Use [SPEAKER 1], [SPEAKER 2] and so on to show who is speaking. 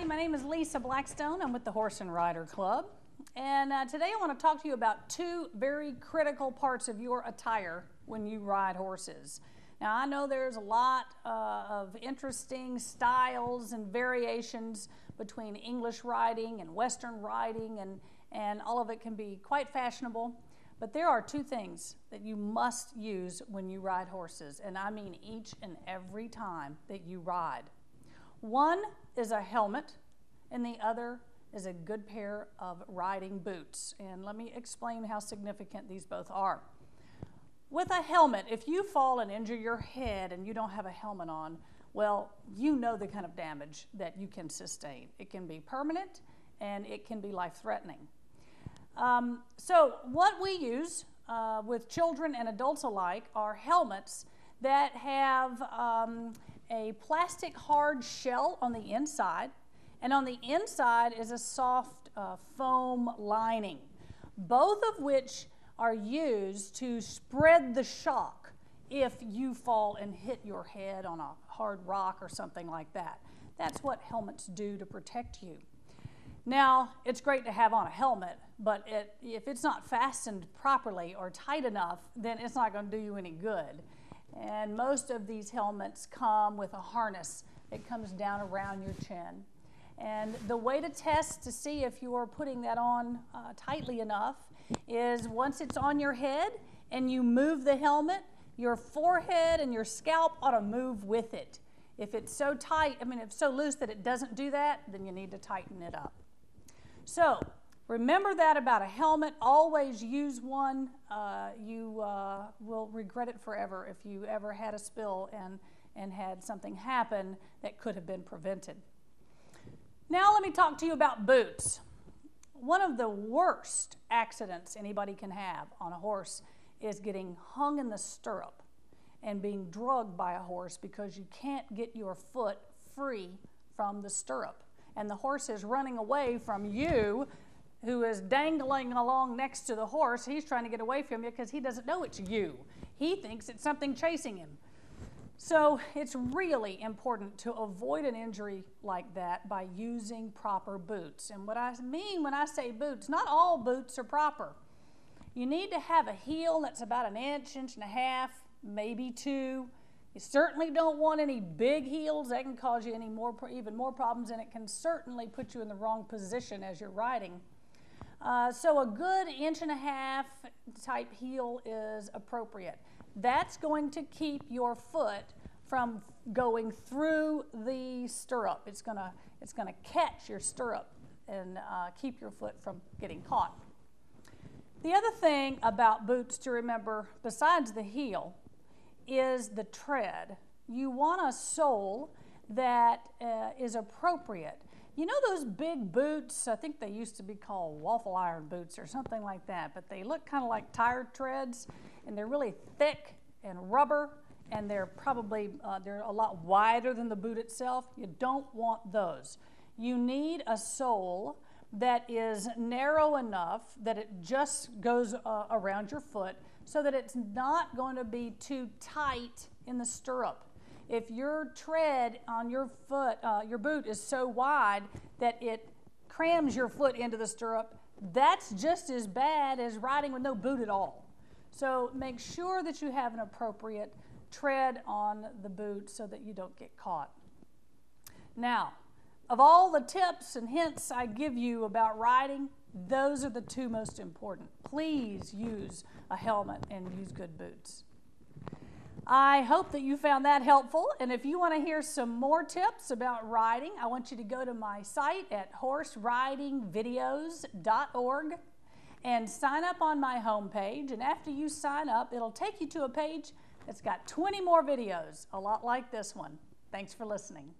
[SPEAKER 1] my name is Lisa Blackstone. I'm with the Horse and Rider Club. And today I want to talk to you about two very critical parts of your attire when you ride horses. Now I know there's a lot of interesting styles and variations between English riding and Western riding, and all of it can be quite fashionable. But there are two things that you must use when you ride horses, and I mean each and every time that you ride. One is a helmet, and the other is a good pair of riding boots. And let me explain how significant these both are. With a helmet, if you fall and injure your head and you don't have a helmet on, well, you know the kind of damage that you can sustain. It can be permanent and it can be life-threatening. So what we use with children and adults alike are helmets that have a plastic hard shell on the inside, and on the inside is a soft foam lining, both of which are used to spread the shock if you fall and hit your head on a hard rock or something like that. That's what helmets do to protect you. Now, it's great to have on a helmet, but if it's not fastened properly or tight enough, then it's not going to do you any good. And most of these helmets come with a harness that comes down around your chin. And the way to test to see if you're putting that on tightly enough is once it's on your head and you move the helmet, your forehead and your scalp ought to move with it. If it's so tight, if it's so loose that it doesn't do that, then you need to tighten it up. So remember that about a helmet. Always use one. You will regret it forever if you ever had a spill and had something happen that could have been prevented. Now let me talk to you about boots. One of the worst accidents anybody can have on a horse is getting hung in the stirrup and being drugged by a horse because you can't get your foot free from the stirrup. And the horse is running away from you, who is dangling along next to the horse. He's trying to get away from you because he doesn't know it's you. He thinks it's something chasing him. So it's really important to avoid an injury like that by using proper boots. And what I mean when I say boots, not all boots are proper. You need to have a heel that's about an inch, inch and a half, maybe 2. You certainly don't want any big heels. That can cause you even more problems, and it can certainly put you in the wrong position as you're riding. So a good 1.5 inch type heel is appropriate. That's going to keep your foot from going through the stirrup. It's gonna catch your stirrup and keep your foot from getting caught. The other thing about boots to remember, besides the heel, is the tread. You want a sole that is appropriate. You know those big boots, I think they used to be called waffle iron boots or something like that, but they look kind of like tire treads, and they're really thick and rubber, and they're probably they're a lot wider than the boot itself. You don't want those. You need a sole that is narrow enough that it just goes around your foot so that it's not going to be too tight in the stirrup. If your tread on your foot, your boot is so wide that it crams your foot into the stirrup, that's just as bad as riding with no boot at all. So make sure that you have an appropriate tread on the boot so that you don't get caught. Now, of all the tips and hints I give you about riding, those are the two most important. Please use a helmet and use good boots. I hope that you found that helpful, and if you want to hear some more tips about riding, I want you to go to my site at horseridingvideos.org and sign up on my homepage, and after you sign up, it'll take you to a page that's got 20 more videos, a lot like this one. Thanks for listening.